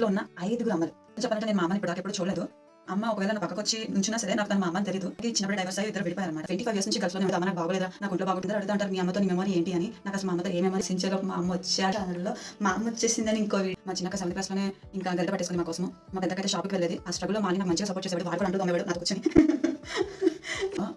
లో ఉన్న 5 అమ్మలు. చెప్పాలంటే నేను మా అమ్మని ఇప్పటిదాకా ఎప్పుడు చూడలేదు. అమ్మ ఒకవేళ నా పక్కకొచ్చి నుంచున్నా సరే నాకు తను మా అమ్మ అని తెలీదు. చిన్నప్పుడే డైవర్స్ అయ్యి ఇద్దరు విడిపోయారన్నమాట. 25 ఇయర్స్ నుంచి గల్ఫ్‌లోనే ఉంది. అమ్మ నాకు బాగోలేదా? నాకు ఒంట్లో బాగోట్లేదా? అడుగుతా ఉంటారు. మీ అమ్మతో నీ మెమరీ ఏంటి అని. నాకు అసలు మా అమ్మతో ఏ మెమరీస్ సించేలోపు మా అమ్మ వచ్చాక ఛానెల్‌లో మా అమ్మ వచ్చేసిందని ఇంకో మా చిన్నక్క 7th క్లాస్‌లోనే ఇంకా గరిటె పట్టేసుకుంది మా కోసము. మా పెద్దక్కయితే షాప్‌కి వెళ్ళేది. ఆ స్ట్రగుల్‌లో మా అన్న నాకు మంచిగా సపోర్ట్ చేసేవాడు. వాడు కూడా అంట్లు తోమేవాడు నాతో కూర్చొని.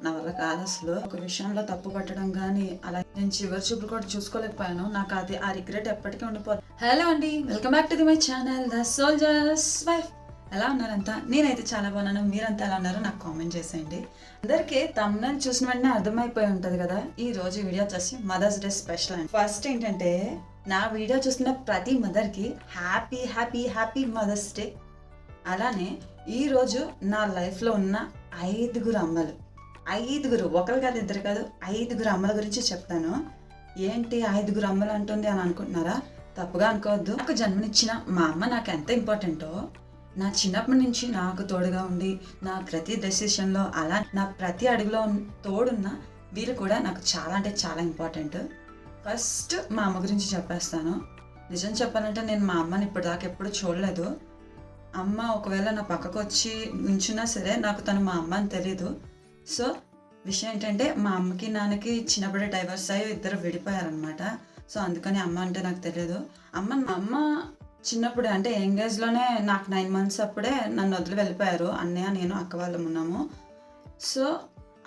నా వల్ల కాదసలు. ఒక విషయంలో తప్పు పట్టడం గానీ, అలా నేను చివరి చూపులు కూడా చూసుకోలేకపోయాను. నాకు అది ఆ రిగ్రెట్ ఎప్పటికీ ఉండిపోద్ది. హలో అండి. Welcome back to my channel the soldiers wife. ఎలా ఉన్నారంతా? నేనైతే చాలా బాగున్నాను. మీరంతా ఎలా ఉన్నారో నాకు కామెంట్ చేసేయండి. అందరికీ థంబ్‌నెయిల్ చూసిన వెంటనే అర్థమైపోయి ఉంటది కదా. ఈ రోజు వీడియో వచ్చేసి మదర్స్ డే స్పెషల్ అండి. ఫస్ట్ ఏంటంటే నా వీడియో చూస్తున్న ప్రతి మదర్‌కి happy happy happy mother's day. అలానే ఈరోజు నా లైఫ్‌లో ఉన్న 5 అమ్మలు. 5 ఒకరు కాదు, ఇద్దరు కాదు, 5 అమ్మల గురించి చెప్తాను. ఏంటి 5 అమ్మలు అంటుంది అని అనుకుంటున్నారా? తప్పుగా అనుకోవద్దు. నాకు జన్మనిచ్చిన మా అమ్మ నాకు ఎంత ఇంపార్టెంటో, నా చిన్నప్పటి నుంచి నాకు తోడుగా ఉండి నా ప్రతి డెసిషన్లో అలా నా ప్రతి అడుగులో తోడున్న వీళ్ళు కూడా నాకు చాలా అంటే చాలా ఇంపార్టెంట్. ఫస్ట్ మా అమ్మ గురించి చెప్పేస్తాను. నిజం చెప్పాలంటే నేను మా అమ్మని ఇప్పటిదాకా ఎప్పుడు చూడలేదు. అమ్మ ఒకవేళ నా పక్కకు వచ్చి నుంచున్నా సరే నాకు తను మా అమ్మ అని తెలీదు. సో విషయం ఏంటంటే మా అమ్మకి నాన్నకి చిన్నప్పుడే డైవర్స్ అయ్యి ఇద్దరు విడిపోయారనమాట. సో అందుకని అమ్మ అంటే నాకు తెలియదు. అమ్మ చిన్నప్పుడే అంటే యంగేజ్లోనే నాకు 9 months అప్పుడే నన్ను వదిలి వెళ్ళిపోయారు. అన్నయ్య, నేను, అక్క వాళ్ళం ఉన్నాము. సో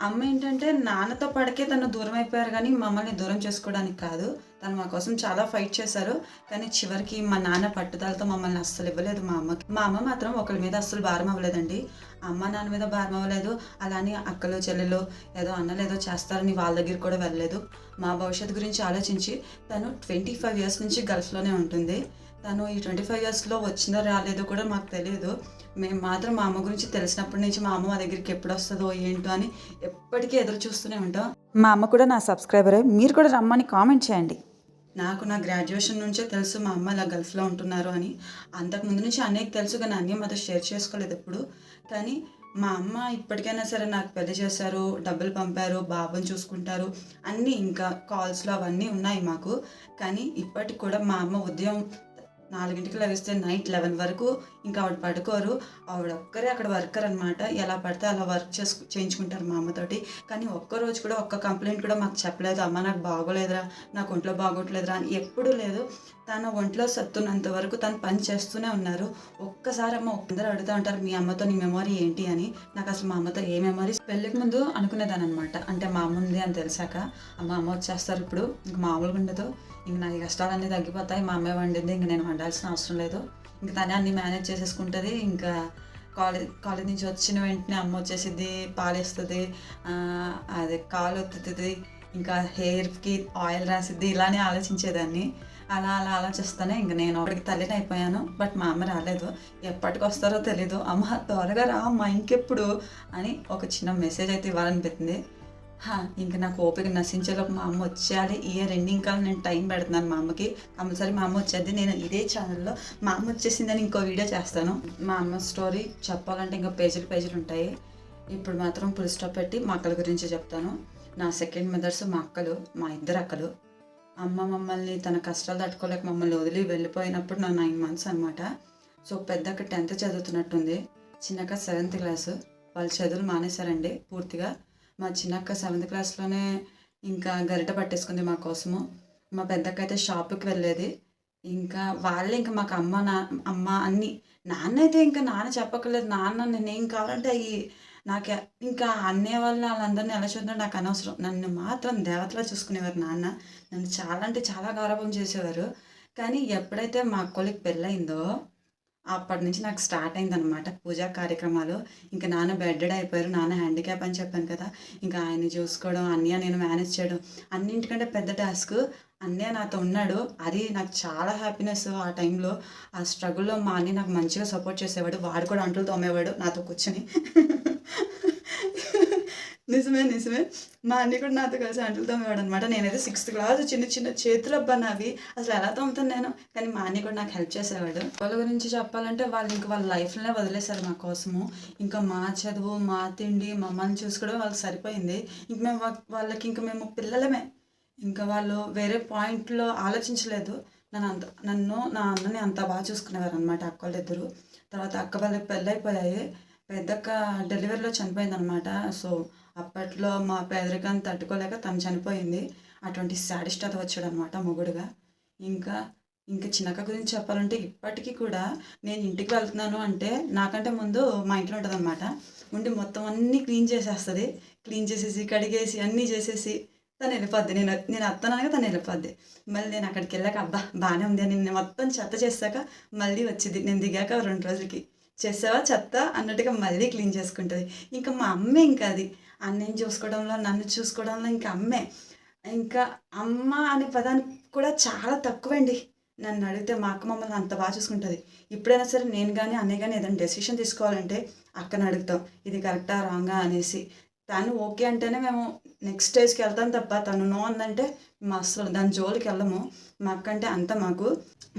అమ్మ ఏంటంటే నాన్నతో పడికే తను దూరం అయిపోయారు కానీ మమ్మల్ని దూరం చేసుకోవడానికి కాదు. తను మా కోసం చాలా ఫైట్ చేశారు. కానీ చివరికి మా నాన్న పట్టుదలతో మమ్మల్ని అస్సలు ఇవ్వలేదు మా అమ్మకి. మా అమ్మ మాత్రం ఒకరి మీద అస్సలు భారం అవ్వలేదండి. అమ్మ నాన్న మీద భారం అవ్వలేదు. అలానే అక్కలు చెల్లెలు ఏదో అన్నలు ఏదో చేస్తారని వాళ్ళ దగ్గర కూడా వెళ్ళలేదు. మా భవిష్యత్తు గురించి ఆలోచించి తను 25 years నుంచి గల్ఫ్లోనే ఉంటుంది. తను ఈ 25 yearsలో వచ్చిందో రాలేదో కూడా మాకు తెలియదు. మేము మాత్రం మా అమ్మ గురించి తెలిసినప్పటి నుంచి మా అమ్మ మా దగ్గరికి ఎప్పుడు వస్తుందో ఏంటో అని ఎప్పటికీ ఎదురు చూస్తూనే ఉంటాం. మా అమ్మ కూడా నా సబ్స్క్రైబరే. మీరు కూడా రమ్మని కామెంట్ చేయండి. నాకు నా గ్రాడ్యుయేషన్ నుంచే తెలుసు మా అమ్మ ఇలా గల్ఫ్లో ఉంటున్నారు అని. అంతకుముందు నుంచి అన్నయ్యకి తెలుసు కానీ అన్నయ్య మాతో షేర్ చేసుకోలేదు ఎప్పుడు. కానీ మా అమ్మ ఇప్పటికైనా సరే నాకు పెళ్లి చేశారు, డబ్బులు పంపారు, బాబుని చూసుకుంటారు, అన్నీ ఇంకా కాల్స్లో అవన్నీ ఉన్నాయి మాకు. కానీ ఇప్పటికి కూడా మా అమ్మ ఉదయం 4 లెగిస్తే నైట్ 11 వరకు ఇంకా ఆవిడ పడుకోరు. ఆవిడ ఒక్కరే అక్కడ వర్కర్ అనమాట. ఎలా పడితే అలా వర్క్ చేయించుకుంటారు మా అమ్మతోటి. కానీ ఒక్కరోజు కూడా ఒక్క కంప్లైంట్ కూడా మాకు చెప్పలేదు. అమ్మ నాకు బాగోలేదురా, నాకు ఒంట్లో బాగోట్లేదురా అని ఎప్పుడూ లేదు. తన ఒంట్లో సత్తున్నంత వరకు తను పని చేస్తూనే ఉన్నారు. ఒక్కసారి అమ్మ అందరూ అడుగుతూ ఉంటారు మీ అమ్మతో నీ మెమరీ ఏంటి అని. నాకు అసలు మా అమ్మతో ఏ మెమరీస్ పెళ్ళికి ముందు అనుకునేదాన్ని అనమాట. అంటే మా అమ్మ ఉంది అని తెలిసాక అమ్మ వచ్చేస్తారు ఇప్పుడు ఇంక మామూలుగా ఉండదు, ఇంక నా కష్టాలన్నీ తగ్గిపోతాయి, మా అమ్మాయి వండింది ఇంక నేను వండాల్సిన అవసరం లేదు, ఇంక తనే అన్ని మేనేజ్ చేసేసుకుంటుంది, ఇంకా కాలేజ్ నుంచి వచ్చిన వెంటనే అమ్మ వచ్చేసిద్ది, పాలేస్తుంది, అదే కాలు ఒత్తుతుంది, ఇంకా హెయిర్కి ఆయిల్ రాసిద్ది, ఇలానే ఆలోచించేదాన్ని. అలా ఆలోచిస్తానే ఇంక నేను అప్పటికి తల్లిని అయిపోయాను. బట్ మా అమ్మ రాలేదు. ఎప్పటికి వస్తారో తెలీదు. అమ్మ త్వరగా రా అమ్మ ఇంకెప్పుడు అని ఒక చిన్న మెసేజ్ అయితే ఇవ్వాలనిపించింది. ఇంక నాకు ఓపిక నశించేలోపు మా అమ్మ వచ్చేయాలి. ఇయర్ ఎండింగ్ కల్లా నేను టైం పెడుతున్నాను మా అమ్మకి. కంపల్సరీ మా అమ్మ వచ్చేది. నేను ఇదే ఛానల్లో మా అమ్మ వచ్చేసిందని ఇంకో వీడియో చేస్తాను. మా అమ్మ స్టోరీ చెప్పాలంటే ఇంకా పేజీలు ఉంటాయి. ఇప్పుడు మాత్రం ఫుల్ స్టాప్ పెట్టి మా అక్కల గురించి చెప్తాను. నా సెకండ్ మదర్స్ మా అక్కలు, మా 2 అక్కలు. అమ్మ మమ్మల్ని తన కష్టాలు తట్టుకోలేక మమ్మల్ని వదిలి వెళ్ళిపోయినప్పుడు నా 9 months అనమాట. సో పెద్దక్క 10th చదువుతున్నట్టుంది, చిన్నక్క 7th క్లాసు. వాళ్ళు చదువులు మానేశారండి పూర్తిగా. మా చిన్నక్క 7th క్లాస్లోనే ఇంకా గరిట పట్టేసుకుంది మా కోసము. మా పెద్దక్క అయితే షాపుకి వెళ్ళేది. ఇంకా వాళ్ళే ఇంకా మాకు అమ్మ అన్నీ. నాన్న అయితే ఇంకా నాన్న చెప్పక్కర్లేదు. నాన్న నేనేం కావాలంటే అవి నాకు ఇంకా అన్నయ్య వాళ్ళందరినీ ఎలా చూద్దాం నాకు అనవసరం. నన్ను మాత్రం దేవతలా చూసుకునేవారు నాన్న. నన్ను చాలా అంటే చాలా గారాబం చేసేవారు. కానీ ఎప్పుడైతే మా అక్కోళ్ళకి పెళ్ళయిందో అప్పటి నుంచి నాకు స్టార్ట్ అయిందనమాట పూజా కార్యక్రమాలు. ఇంకా నాన్న బెడ్డెడ్ అయిపోయారు. నాన్న హ్యాండిక్యాప్ అని చెప్పాను కదా. ఇంకా ఆయన్ని చూసుకోవడం, అన్నయ్య నేను మేనేజ్ చేయడం, అన్నింటికంటే పెద్ద టాస్క్ అన్నయ్య నాతో ఉన్నాడు. అది నాకు చాలా హ్యాపీనెస్ ఆ టైంలో. ఆ స్ట్రగుల్లో మా అన్నయ్య నాకు మంచిగా సపోర్ట్ చేసేవాడు. వాడు కూడా అంట్లు తోమేవాడు నాతో కూర్చొని. నిజమే. మా అన్నీ కూడా నాతో కలిసి అంట్లు తోమేవాడు అనమాట. నేనైతే 6th క్లాస్ చిన్న చేతులు అబ్బా నావి, అసలు ఎలా తోముతాను నేను. కానీ మా అన్నీ కూడా నాకు హెల్ప్ చేసేవాడు. వాళ్ళ గురించి చెప్పాలంటే వాళ్ళు ఇంకా వాళ్ళ లైఫ్లోనే వదిలేశారు మా కోసము. ఇంకా మా చదువు, మా తిండి, మమ్మల్ని చూసుకోవడం వాళ్ళకి సరిపోయింది. ఇంక మేము వాళ్ళకి ఇంకా మేము పిల్లలమే. ఇంకా వాళ్ళు వేరే పాయింట్లో ఆలోచించలేదు. నన్ను నా అన్నని అంత బాగా చూసుకునేవారు అనమాట అక్క వాళ్ళిద్దరు. తర్వాత అక్క వాళ్ళకి పెళ్ళైపోయాయి. పెద్దక్క డెలివరీలో చనిపోయిందనమాట. సో అప్పట్లో మా పేదరికాన్ని తట్టుకోలేక తను చనిపోయింది. అటువంటి శాడిస్ట్ అతను వచ్చాడనమాట మొగుడుగా. ఇంకా ఇంకా చిన్నక్క గురించి చెప్పాలంటే ఇప్పటికీ కూడా నేను ఇంటికి వెళ్తున్నాను అంటే నాకంటే ముందు మా ఇంట్లో ఉంటుందన్నమాట. ఉండి మొత్తం అన్నీ క్లీన్ చేసేస్తుంది. క్లీన్ చేసేసి కడిగేసి అన్నీ చేసేసి తను వెళ్ళిపోద్ది. నేను వస్తాననగా తను వెళ్ళిపోద్ది. మళ్ళీ నేను అక్కడికి వెళ్ళాక అబ్బా బాగానే ఉంది అని నేను మొత్తం చెత్త చేశాక మళ్ళీ వచ్చింది. నేను దిగాక 2 రోజులకి చేసావా చెత్త అన్నట్టుగా మళ్ళీ క్లీన్ చేసుకుంటుంది. ఇంకా మా అమ్మే ఇంకా అది అన్నయ్యని చూసుకోవడంలో నన్ను చూసుకోవడంలో ఇంకా అమ్మే. ఇంకా అమ్మ అనే పదానికి కూడా చాలా తక్కువండి. నన్ను అడిగితే మా అక్క మమ్మల్ని అంత బాగా చూసుకుంటుంది. ఇప్పుడైనా సరే నేను కానీ అన్నయ్య కానీ ఏదైనా డెసిషన్ తీసుకోవాలంటే అక్కని అడుగుతాం ఇది కరెక్టా రాంగా అనేసి. తను ఓకే అంటేనే మేము నెక్స్ట్ స్టేజ్కి వెళ్తాం తప్ప తను నో అందంటే మా అసలు దాని జోలికి వెళ్ళము. మా అక్క అంటే అంత మాకు.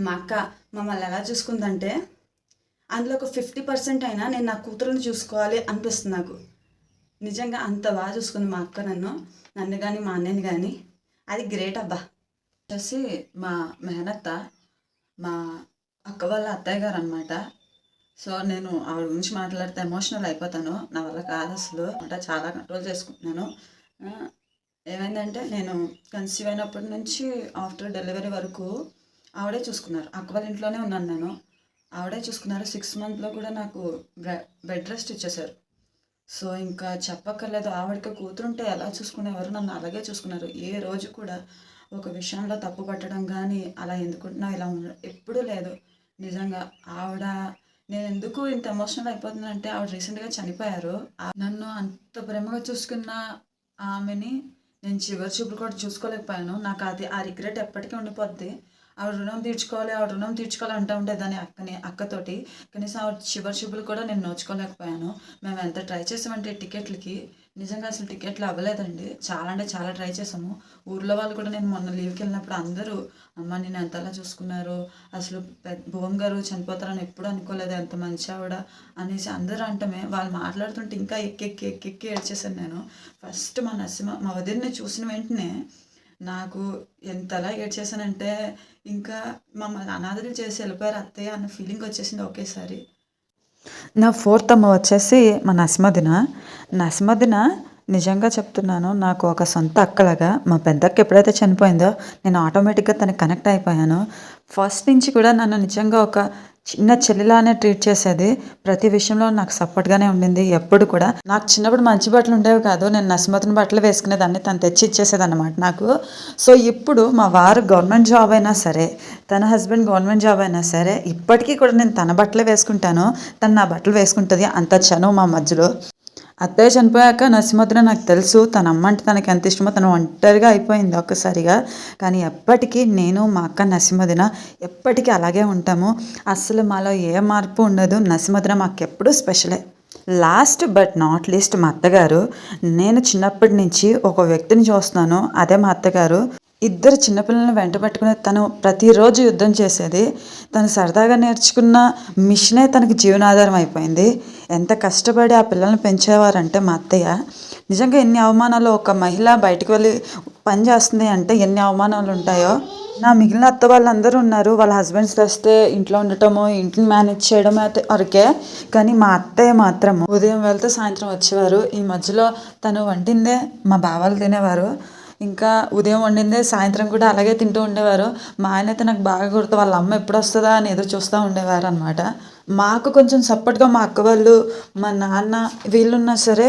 మా అక్క మమ్మల్ని ఎలా చూసుకుందంటే అందులో ఒక 50% అయినా నేను నా కూతురుని చూసుకోవాలి అనిపిస్తుంది నాకు. నిజంగా అంత బాగా చూసుకుంది మా అక్క నన్ను కానీ మా అన్నయ్యని కానీ. అది గ్రేట్ అబ్బా. వచ్చేసి మా మేనత్త మా అక్క వాళ్ళ అత్తయ్య గారు అనమాట. సో నేను ఆవిడ గురించి మాట్లాడితే ఎమోషనల్ అయిపోతాను. నా వల్ల కాదు అసలు అంటే చాలా కంట్రోల్ చేసుకుంటున్నాను. ఏమైందంటే నేను కన్సీవ్ అయినప్పటి నుంచి ఆఫ్టర్ డెలివరీ వరకు ఆవిడే చూసుకున్నారు. అక్క వాళ్ళ ఇంట్లోనే ఉన్నాను నేను. ఆవిడే చూసుకున్నారు. 6 మంత్లో కూడా నాకు బెడ్ రెస్ట్ ఇచ్చేశారు. సో ఇంకా చెప్పక్కర్లేదు. ఆవిడకి కూతురుంటే ఎలా చూసుకునేవారు నన్ను అలాగే చూసుకున్నారు. ఏ రోజు కూడా ఒక విషయంలో తప్పు పట్టడం కానీ అలా ఎందుకుంటున్నా ఇలా ఉండడం ఎప్పుడూ లేదు. నిజంగా ఆవిడ నేను ఎందుకు ఇంత ఎమోషనల్ అయిపోతుందంటే ఆవిడ రీసెంట్గా చనిపోయారు. నన్ను అంత ప్రేమగా చూసుకున్న ఆమెని నేను చివరి చూపులు కూడా చూసుకోలేకపోయాను. నాకు ఆ రిగ్రెట్ ఎప్పటికీ ఉండిపోద్ది. ఆవిడ రుణం తీర్చుకోవాలి అంటూ ఉండేదాన్ని అక్కతోటి. కనీసం ఆవిడ చివరి చూపులు కూడా నేను నోచుకోలేకపోయాను. మేము ఎంత ట్రై చేసామంటే టికెట్లకి నిజంగా అసలు టికెట్లు అవ్వలేదండి. చాలా అంటే చాలా ట్రై చేసాము. ఊర్లో వాళ్ళు కూడా నేను మొన్న లీవ్కి వెళ్ళినప్పుడు అందరూ అమ్మ నేను ఎంతలా చూసుకున్నారు, అసలు భువం గారు చనిపోతారని ఎప్పుడు అనుకోలేదు, ఎంత మంచి ఆవిడ అనేసి అందరూ అంటమే. వాళ్ళు మాట్లాడుతుంటే ఇంకా ఎక్కి ఏడ్చేసాను నేను. ఫస్ట్ మా వదిలిని చూసిన వెంటనే నాకు ఎంతలా ఏడ్చేసానంటే ఇంకా మమ్మల్ని అనాథలు చేసి వెళ్ళిపోయారు అత్తయ్య అన్న ఫీలింగ్ వచ్చేసింది ఒకేసారి. నా 4th అమ్మ వచ్చేసి మా నస్మదిన నిజంగా చెప్తున్నాను. నాకు ఒక సొంత అక్కలాగా. మా పెద్దక్క ఎప్పుడైతే చనిపోయిందో నేను ఆటోమేటిక్గా తనకి కనెక్ట్ అయిపోయాను. ఫస్ట్ నుంచి కూడా నన్ను నిజంగా ఒక చిన్న చెల్లిలానే ట్రీట్ చేసేది. ప్రతి విషయంలో నాకు సపోర్ట్గానే ఉండింది. ఎప్పుడు కూడా నాకు చిన్నప్పుడు మంచి బట్టలు ఉండేవి కాదు. నేను నస్మతిని బట్టలు వేసుకునేదాన్ని, తను తెచ్చి ఇచ్చేసేది అనమాట నాకు. సో ఇప్పుడు మా వారు గవర్నమెంట్ జాబ్ అయినా సరే, తన హస్బెండ్ గవర్నమెంట్ జాబ్ అయినా సరే, ఇప్పటికీ కూడా నేను తన బట్టలే వేసుకుంటాను, తను నా బట్టలు వేసుకుంటుంది. అంత చనువు మా మధ్యలో. అత్తయ్య చనిపోయాక నరసింహద్ర నాకు తెలుసు తన అమ్మ అంటే తనకి ఎంత ఇష్టమో. తను ఒంటరిగా అయిపోయింది ఒక్కసారిగా. కానీ ఎప్పటికీ నేను మా అక్క నరసింహదిన ఎప్పటికీ అలాగే ఉంటాము. అస్సలు మాలో ఏ మార్పు ఉండదు. నరసింహదిన మాకు ఎప్పుడూ స్పెషలే. లాస్ట్ బట్ నాట్ లీస్ట్ మా అత్తగారు. నేను చిన్నప్పటి నుంచి ఒక వ్యక్తిని చూస్తున్నాను, అదే మా అత్తగారు. 2 చిన్నపిల్లలను వెంట పెట్టుకుని తను ప్రతిరోజు యుద్ధం చేసేది. తను సరదాగా నేర్చుకున్న మిషనే తనకి జీవనాధారం అయిపోయింది. ఎంత కష్టపడి ఆ పిల్లల్ని పెంచేవారంటే మా అత్తయ్య. నిజంగా ఎన్ని అవమానాలు, ఒక మహిళ బయటకు వెళ్ళి పని చేస్తుంది అంటే ఎన్ని అవమానాలు ఉంటాయో. నా మిగిలిన అత్త వాళ్ళందరూ ఉన్నారు. వాళ్ళ హస్బెండ్స్ తెస్తే ఇంట్లో ఉండటము, ఇంటిని మేనేజ్ చేయడం అయితే వరకే. కానీ మా అత్తయ్య మాత్రం ఉదయం వెళ్తే సాయంత్రం వచ్చేవారు. ఈ మధ్యలో తను వండిందే మా బావాలు తినేవారు. ఇంకా ఉదయం వండిందే సాయంత్రం కూడా అలాగే తింటూ ఉండేవారు. మా ఆయన అయితే నాకు బాగా గుర్తు. వాళ్ళ అమ్మ ఎప్పుడు వస్తుందా అని ఎదురు చూస్తూ ఉండేవారు అనమాట. మాకు కొంచెం సపోర్ట్గా మా అక్క వాళ్ళు, మా నాన్న వీళ్ళున్నా సరే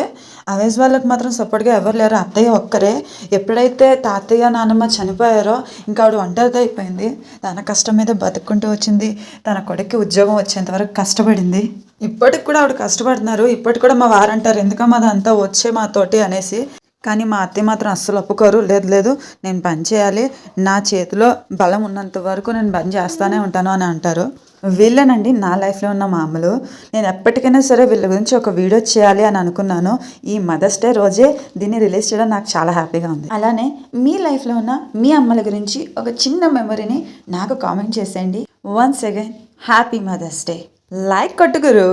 అవేజ్ వాళ్ళకి మాత్రం సపోర్ట్గా ఎవరు లేరు. అత్తయ్య ఒక్కరే. ఎప్పుడైతే తాతయ్య నాన్నమ్మ చనిపోయారో ఇంకా ఆవిడ ఒంటరిగా అయిపోయింది. తన కష్టం మీద బతుక్కుంటూ వచ్చింది. తన కొడుక్కి ఉద్యోగం వచ్చేంత వరకు కష్టపడింది. ఇప్పటికి కూడా ఆవిడ కష్టపడుతున్నారు. ఇప్పటికి కూడా మా వారంటారు ఎందుకమ్మా అదంతా వచ్చే మాతోటి అనేసి. కానీ మా అత్తయ్య మాత్రం అస్సలు ఒప్పుకోరు. లేదు నేను పని చేయాలి, నా చేతిలో బలం ఉన్నంత వరకు నేను పని చేస్తూనే ఉంటాను అని అంటారు. వీళ్ళేనండి నా లైఫ్లో ఉన్న మా అమ్మలు. నేను ఎప్పటికైనా సరే వీళ్ళ గురించి ఒక వీడియో చేయాలి అని అనుకున్నాను. ఈ మదర్స్ డే రోజే దీన్ని రిలీజ్ చేయడం నాకు చాలా హ్యాపీగా ఉంది. అలానే మీ లైఫ్లో ఉన్న మీ అమ్మల గురించి ఒక చిన్న మెమరీని నాకు కామెంట్ చేసేయండి. Once again happy mother's day. Like కొట్టుగురు.